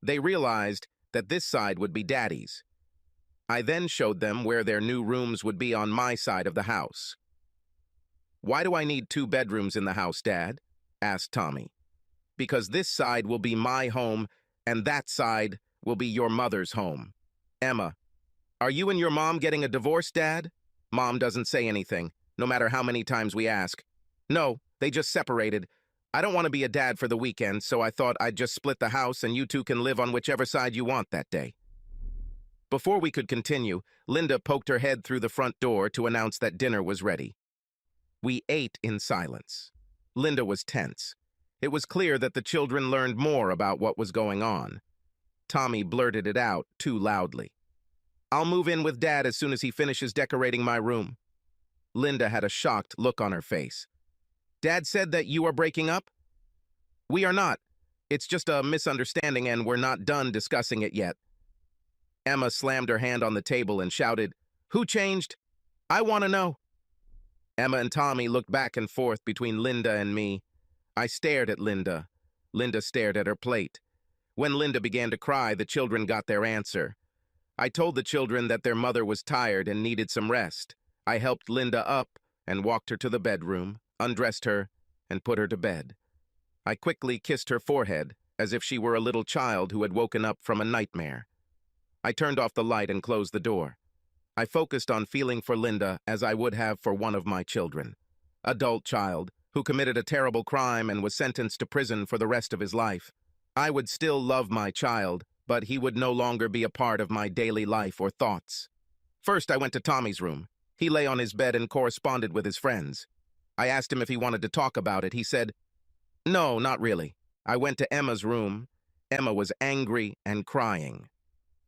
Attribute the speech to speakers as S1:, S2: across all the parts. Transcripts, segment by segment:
S1: They realized that this side would be Daddy's. I then showed them where their new rooms would be on my side of the house. "Why do I need 2 bedrooms in the house, Dad?" asked Tommy. "Because this side will be my home, and that side will be your mother's home." "Emma, are you and your mom getting a divorce, Dad?" Mom doesn't say anything, no matter how many times we ask. "No, they just separated. I don't want to be a dad for the weekend, so I thought I'd just split the house and you two can live on whichever side you want that day." Before we could continue, Linda poked her head through the front door to announce that dinner was ready. We ate in silence. Linda was tense. It was clear that the children learned more about what was going on. Tommy blurted it out too loudly. "I'll move in with Dad as soon as he finishes decorating my room." Linda had a shocked look on her face. "Dad said that you are breaking up?" "We are not. It's just a misunderstanding and we're not done discussing it yet." Emma slammed her hand on the table and shouted, "Who changed? I want to know." Emma and Tommy looked back and forth between Linda and me. I stared at Linda. Linda stared at her plate. When Linda began to cry, the children got their answer. I told the children that their mother was tired and needed some rest. I helped Linda up and walked her to the bedroom, undressed her, and put her to bed. I quickly kissed her forehead, as if she were a little child who had woken up from a nightmare. I turned off the light and closed the door. I focused on feeling for Linda as I would have for one of my children. Adult child, who committed a terrible crime and was sentenced to prison for the rest of his life. I would still love my child, but he would no longer be a part of my daily life or thoughts. First, I went to Tommy's room. He lay on his bed and corresponded with his friends. I asked him if he wanted to talk about it. He said, "No, not really." I went to Emma's room. Emma was angry and crying.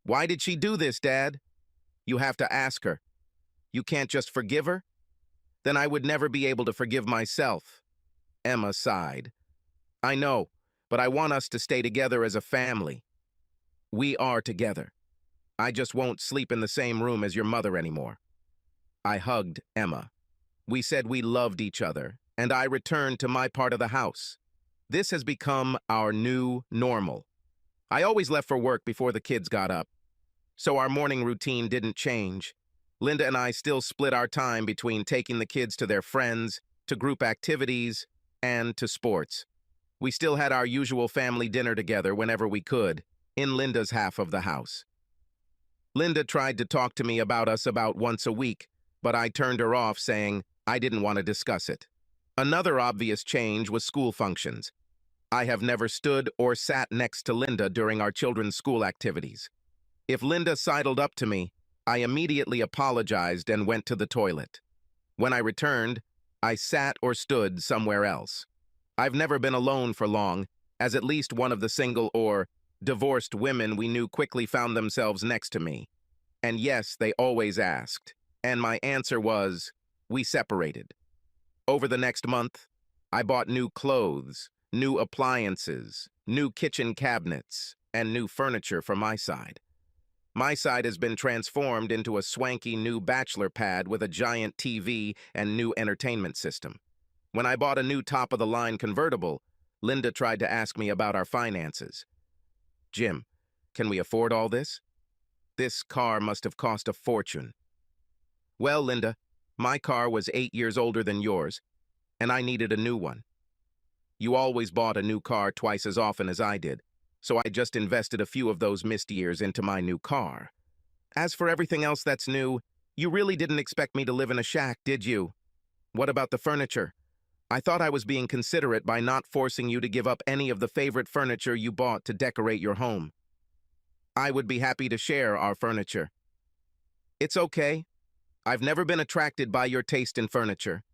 S1: "Why did she do this, Dad?" "You have to ask her." "You can't just forgive her?" "Then I would never be able to forgive myself." Emma sighed. "I know, but I want us to stay together as a family." "We are together. I just won't sleep in the same room as your mother anymore." I hugged Emma. We said we loved each other, and I returned to my part of the house. This has become our new normal. I always left for work before the kids got up, so our morning routine didn't change. Linda and I still split our time between taking the kids to their friends, to group activities, and to sports. We still had our usual family dinner together whenever we could, in Linda's half of the house. Linda tried to talk to me about us about once a week, but I turned her off saying I didn't want to discuss it. Another obvious change was school functions. I have never stood or sat next to Linda during our children's school activities. If Linda sidled up to me, I immediately apologized and went to the toilet. When I returned, I sat or stood somewhere else. I've never been alone for long, as at least one of the single or divorced women we knew quickly found themselves next to me. And yes, they always asked. And my answer was, we separated. Over the next month, I bought new clothes, new appliances, new kitchen cabinets, and new furniture for my side. My side has been transformed into a swanky new bachelor pad with a giant TV and new entertainment system. When I bought a new top-of-the-line convertible, Linda tried to ask me about our finances. "Jim, can we afford all this? This car must have cost a fortune." "Well, Linda, my car was 8 years older than yours, and I needed a new one. You always bought a new car twice as often as I did, so I just invested a few of those missed years into my new car. As for everything else that's new, you really didn't expect me to live in a shack, did you? What about the furniture? I thought I was being considerate by not forcing you to give up any of the favorite furniture you bought to decorate your home. I would be happy to share our furniture." "It's okay. I've never been attracted by your taste in furniture."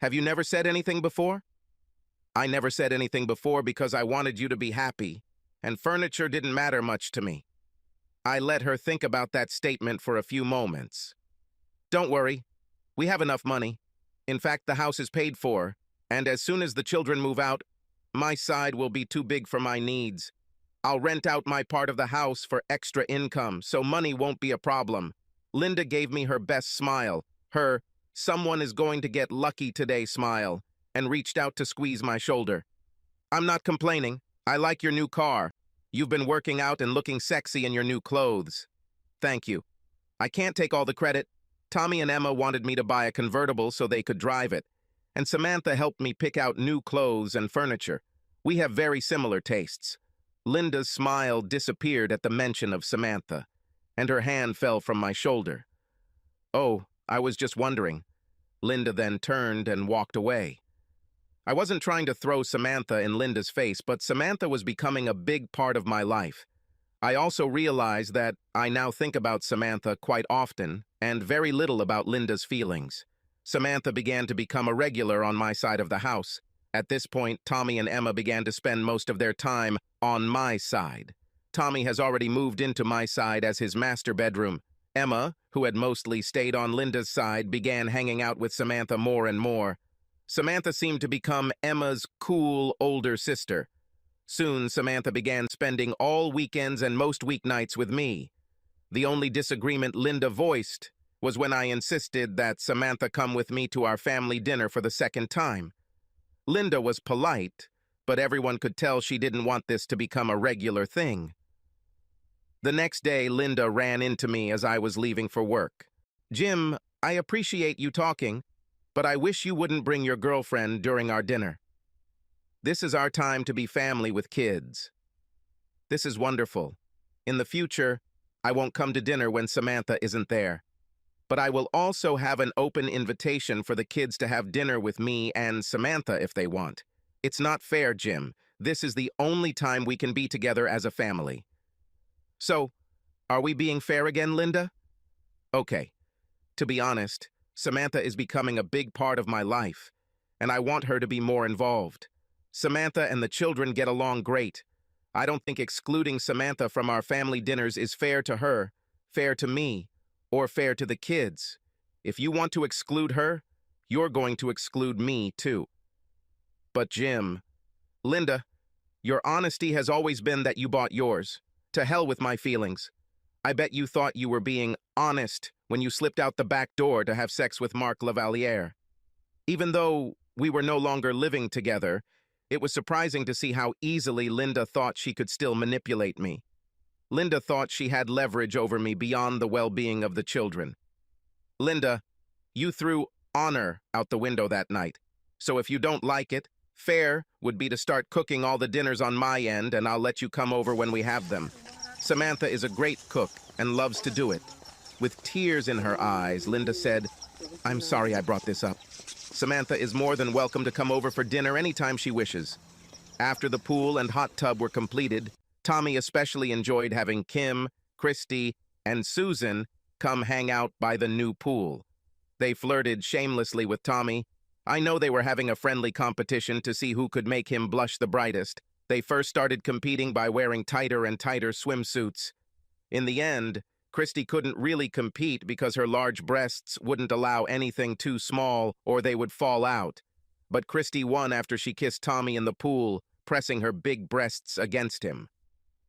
S1: "Have you never said anything before?" "I never said anything before because I wanted you to be happy, and furniture didn't matter much to me." I let her think about that statement for a few moments. "Don't worry. We have enough money. In fact, the house is paid for, and as soon as the children move out, my side will be too big for my needs. I'll rent out my part of the house for extra income, so money won't be a problem." Linda gave me her best smile, her "someone is going to get lucky today" smile, and reached out to squeeze my shoulder. "I'm not complaining. I like your new car. You've been working out and looking sexy in your new clothes. Thank you. I can't take all the credit. Tommy and Emma wanted me to buy a convertible so they could drive it, and Samantha helped me pick out new clothes and furniture. We have very similar tastes. Linda's smile disappeared at the mention of Samantha, and her hand fell from my shoulder. Oh, I was just wondering. Linda then turned and walked away. I wasn't trying to throw Samantha in Linda's face, but Samantha was becoming a big part of my life. I also realized that I now think about Samantha quite often and very little about Linda's feelings. Samantha began to become a regular on my side of the house. At this point, Tommy and Emma began to spend most of their time on my side. Tommy has already moved into my side as his master bedroom. Emma, who had mostly stayed on Linda's side, began hanging out with Samantha more and more. Samantha seemed to become Emma's cool older sister. Soon, Samantha began spending all weekends and most weeknights with me. The only disagreement Linda voiced was when I insisted that Samantha come with me to our family dinner for the second time. Linda was polite, but everyone could tell she didn't want this to become a regular thing. The next day, Linda ran into me as I was leaving for work. "Jim, I appreciate you talking, but I wish you wouldn't bring your girlfriend during our dinner. This is our time to be family with kids." This is wonderful. In the future, I won't come to dinner when Samantha isn't there. But I will also have an open invitation for the kids to have dinner with me and Samantha if they want. It's not fair, Jim. This is the only time we can be together as a family. So, are we being fair again, Linda? Okay. To be honest, Samantha is becoming a big part of my life, and I want her to be more involved. Samantha and the children get along great. I don't think excluding Samantha from our family dinners is fair to her, fair to me, or fair to the kids. If you want to exclude her, you're going to exclude me too. But Jim, Linda, your honesty has always been that you bought yours. To hell with my feelings. I bet you thought you were being honest when you slipped out the back door to have sex with Mark Lavaliere. Even though we were no longer living together, it was surprising to see how easily Linda thought she could still manipulate me. Linda thought she had leverage over me beyond the well-being of the children. Linda, you threw honor out the window that night. So if you don't like it, fair would be to start cooking all the dinners on my end, and I'll let you come over when we have them. Samantha is a great cook and loves to do it. With tears in her eyes, Linda said, "I'm sorry I brought this up. Samantha is more than welcome to come over for dinner anytime she wishes." After the pool and hot tub were completed, Tommy especially enjoyed having Kim, Christy, and Susan come hang out by the new pool. They flirted shamelessly with Tommy. I know they were having a friendly competition to see who could make him blush the brightest. They first started competing by wearing tighter and tighter swimsuits. In the end, Christy couldn't really compete because her large breasts wouldn't allow anything too small or they would fall out. But Christy won after she kissed Tommy in the pool, pressing her big breasts against him.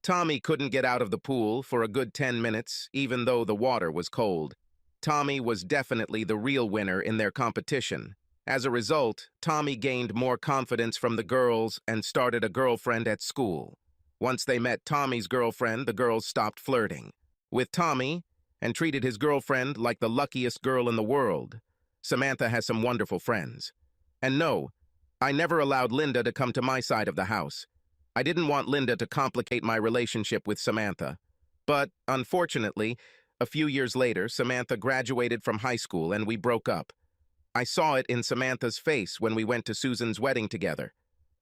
S1: Tommy couldn't get out of the pool for a good 10 minutes, even though the water was cold. Tommy was definitely the real winner in their competition. As a result, Tommy gained more confidence from the girls and started a girlfriend at school. Once they met Tommy's girlfriend, the girls stopped flirting with Tommy and treated his girlfriend like the luckiest girl in the world. Samantha has some wonderful friends. And no, I never allowed Linda to come to my side of the house. I didn't want Linda to complicate my relationship with Samantha. But, unfortunately, a few years later, Samantha graduated from high school and we broke up. I saw it in Samantha's face when we went to Susan's wedding together.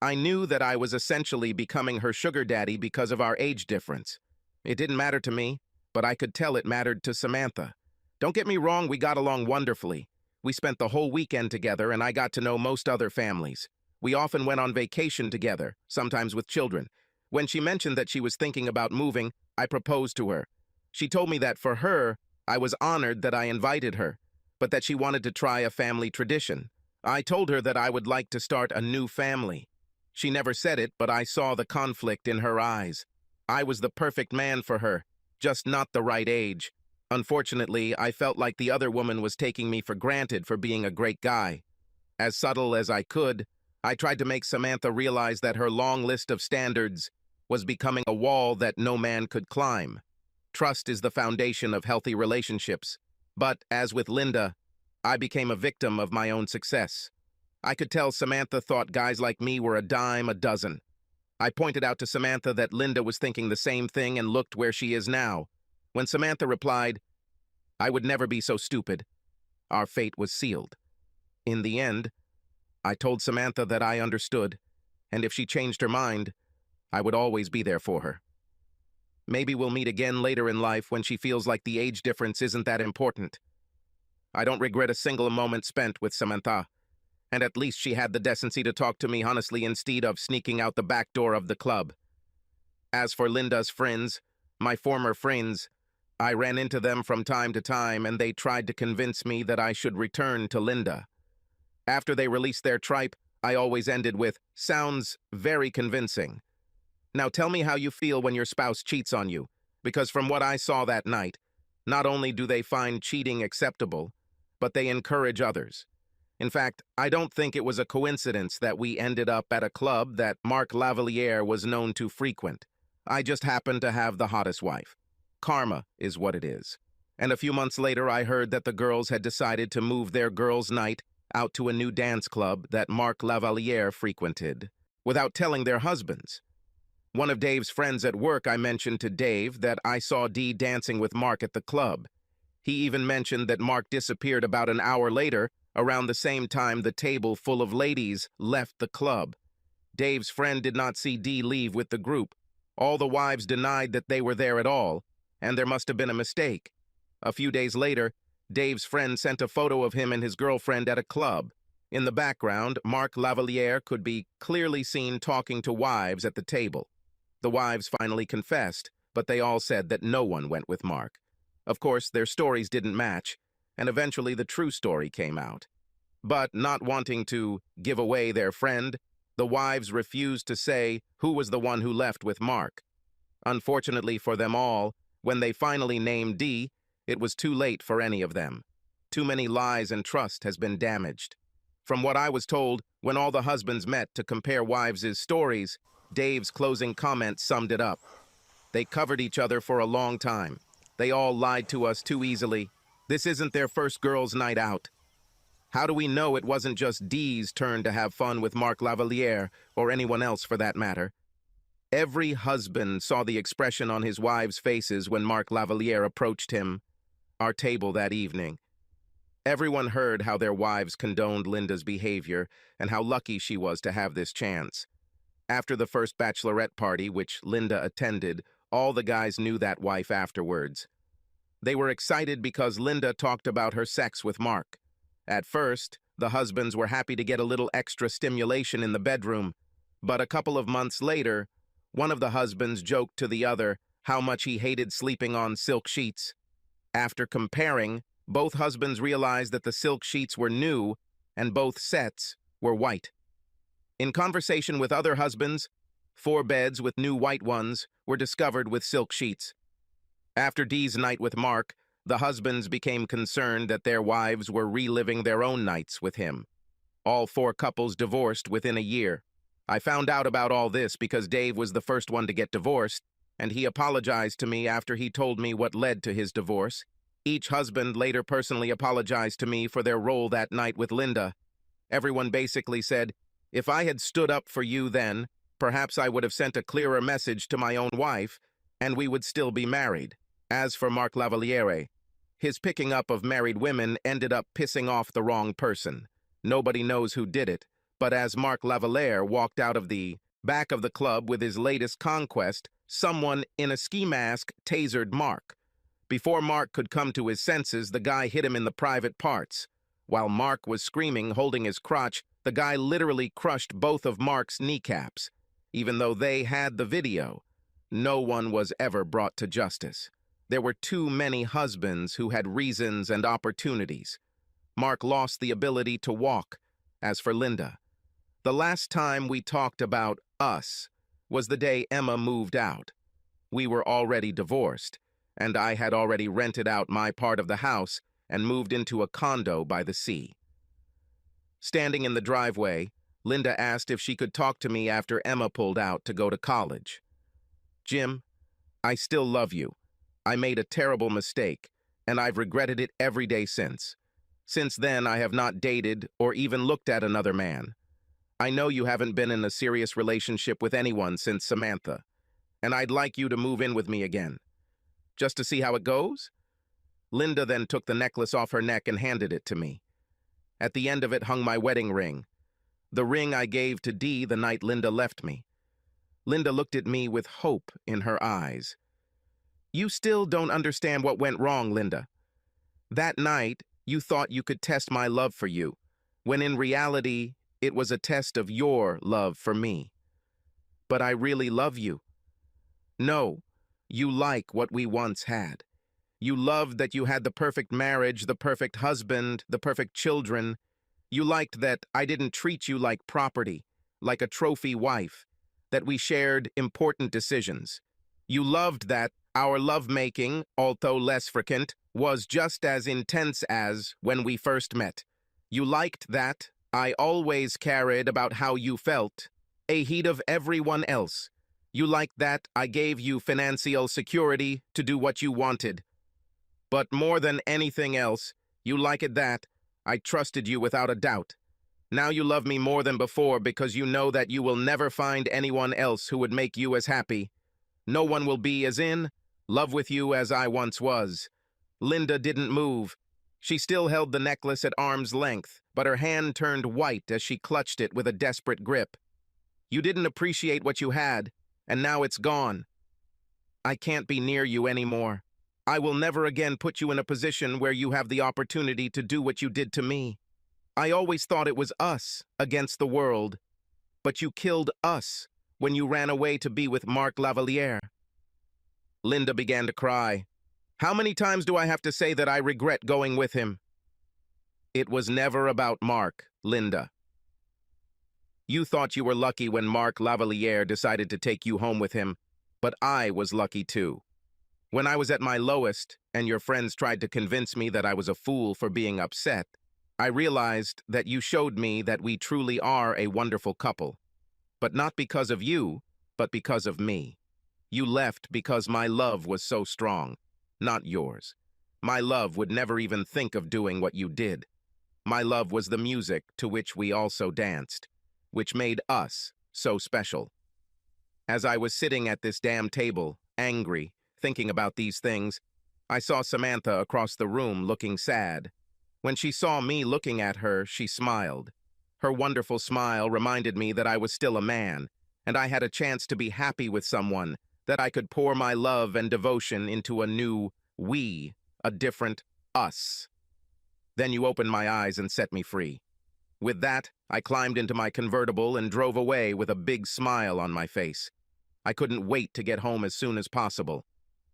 S1: I knew that I was essentially becoming her sugar daddy because of our age difference. It didn't matter to me, but I could tell it mattered to Samantha. Don't get me wrong, we got along wonderfully. We spent the whole weekend together and I got to know most other families. We often went on vacation together, sometimes with children. When she mentioned that she was thinking about moving, I proposed to her. She told me that for her, I was honored that I invited her, but that she wanted to try a family tradition. I told her that I would like to start a new family. She never said it, but I saw the conflict in her eyes. I was the perfect man for her, just not the right age. Unfortunately, I felt like the other woman was taking me for granted for being a great guy. As subtle as I could, I tried to make Samantha realize that her long list of standards was becoming a wall that no man could climb. Trust is the foundation of healthy relationships. But, as with Linda, I became a victim of my own success. I could tell Samantha thought guys like me were a dime a dozen. I pointed out to Samantha that Linda was thinking the same thing and looked where she is now. When Samantha replied, "I would never be so stupid," our fate was sealed. In the end, I told Samantha that I understood, and if she changed her mind, I would always be there for her. Maybe we'll meet again later in life when she feels like the age difference isn't that important. I don't regret a single moment spent with Samantha, and at least she had the decency to talk to me honestly instead of sneaking out the back door of the club. As for Linda's friends, my former friends, I ran into them from time to time and they tried to convince me that I should return to Linda. After they released their tripe, I always ended with, "Sounds very convincing. Now tell me how you feel when your spouse cheats on you, because from what I saw that night, not only do they find cheating acceptable, but they encourage others. In fact, I don't think it was a coincidence that we ended up at a club that Mark Lavalier was known to frequent. I just happened to have the hottest wife. Karma is what it is. And a few months later, I heard that the girls had decided to move their girls' night out to a new dance club that Mark Lavalier frequented, without telling their husbands. One of Dave's friends at work, I mentioned to Dave that I saw Dee dancing with Mark at the club. He even mentioned that Mark disappeared about an hour later, around the same time the table full of ladies left the club. Dave's friend did not see Dee leave with the group. All the wives denied that they were there at all, and there must have been a mistake. A few days later, Dave's friend sent a photo of him and his girlfriend at a club. In the background, Mark Lavalier could be clearly seen talking to wives at the table. The wives finally confessed, but they all said that no one went with Mark. Of course, their stories didn't match, and eventually the true story came out. But not wanting to give away their friend, the wives refused to say who was the one who left with Mark. Unfortunately for them all, when they finally named Dee, it was too late for any of them. Too many lies and trust has been damaged. From what I was told, when all the husbands met to compare wives' stories, Dave's closing comment summed it up. They covered each other for a long time. They all lied to us too easily. This isn't their first girls' night out. How do we know it wasn't just Dee's turn to have fun with Mark Lavalier, or anyone else for that matter? Every husband saw the expression on his wives' faces when Mark Lavalier approached our table that evening. Everyone heard how their wives condoned Linda's behavior and how lucky she was to have this chance. After the first bachelorette party, which Linda attended, all the guys knew that wife afterwards. They were excited because Linda talked about her sex with Mark. At first, the husbands were happy to get a little extra stimulation in the bedroom, but a couple of months later, one of the husbands joked to the other how much he hated sleeping on silk sheets. After comparing, both husbands realized that the silk sheets were new and both sets were white. In conversation with other husbands, 4 beds with new white ones were discovered with silk sheets. After Dee's night with Mark, the husbands became concerned that their wives were reliving their own nights with him. All 4 couples divorced within a year. I found out about all this because Dave was the first one to get divorced, and he apologized to me after he told me what led to his divorce. Each husband later personally apologized to me for their role that night with Linda. Everyone basically said, "If I had stood up for you then, perhaps I would have sent a clearer message to my own wife, and we would still be married." As for Mark Lavalier, his picking up of married women ended up pissing off the wrong person. Nobody knows who did it, but as Mark Lavalier walked out of the back of the club with his latest conquest, someone in a ski mask tasered Mark. Before Mark could come to his senses, the guy hit him in the private parts. While Mark was screaming, holding his crotch, the guy literally crushed both of Mark's kneecaps. Even though they had the video, no one was ever brought to justice. There were too many husbands who had reasons and opportunities. Mark lost the ability to walk. As for Linda, the last time we talked about us was the day Emma moved out. We were already divorced, and I had already rented out my part of the house and moved into a condo by the sea. Standing in the driveway, Linda asked if she could talk to me after Emma pulled out to go to college. Jim, I still love you. I made a terrible mistake, and I've regretted it every day since. Since then, I have not dated or even looked at another man. I know you haven't been in a serious relationship with anyone since Samantha, and I'd like you to move in with me again. Just to see how it goes? Linda then took the necklace off her neck and handed it to me. At the end of it hung my wedding ring, the ring I gave to Dee the night Linda left me. Linda looked at me with hope in her eyes. You still don't understand what went wrong, Linda. That night, you thought you could test my love for you, when in reality, it was a test of your love for me. But I really love you. No, you like what we once had. You loved that you had the perfect marriage, the perfect husband, the perfect children. You liked that I didn't treat you like property, like a trophy wife, that we shared important decisions. You loved that our lovemaking, although less frequent, was just as intense as when we first met. You liked that I always cared about how you felt, ahead of everyone else. You liked that I gave you financial security to do what you wanted. But more than anything else, you liked that I trusted you without a doubt. Now you love me more than before because you know that you will never find anyone else who would make you as happy. No one will be as in love with you as I once was. Linda didn't move. She still held the necklace at arm's length, but her hand turned white as she clutched it with a desperate grip. You didn't appreciate what you had, and now it's gone. I can't be near you anymore. I will never again put you in a position where you have the opportunity to do what you did to me. I always thought it was us against the world, but you killed us when you ran away to be with Mark Lavalier. Linda began to cry. How many times do I have to say that I regret going with him? It was never about Mark, Linda. You thought you were lucky when Mark Lavalier decided to take you home with him, but I was lucky too. When I was at my lowest, and your friends tried to convince me that I was a fool for being upset, I realized that you showed me that we truly are a wonderful couple. But not because of you, but because of me. You left because my love was so strong, not yours. My love would never even think of doing what you did. My love was the music to which we also danced, which made us so special. As I was sitting at this damn table, angry, thinking about these things, I saw Samantha across the room looking sad. When she saw me looking at her, she smiled. Her wonderful smile reminded me that I was still a man, and I had a chance to be happy with someone, that I could pour my love and devotion into a new we, a different us. Then you opened my eyes and set me free. With that, I climbed into my convertible and drove away with a big smile on my face. I couldn't wait to get home as soon as possible.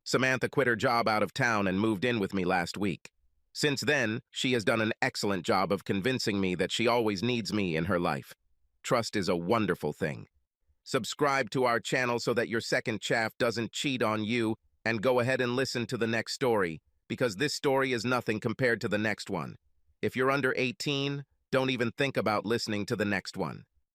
S1: Samantha quit her job out of town and moved in with me last week. Since then, she has done an excellent job of convincing me that she always needs me in her life. Trust is a wonderful thing. Subscribe to our channel so that your second chaff doesn't cheat on you, and go ahead and listen to the next story, because this story is nothing compared to the next one. If you're under 18, don't even think about listening to the next one.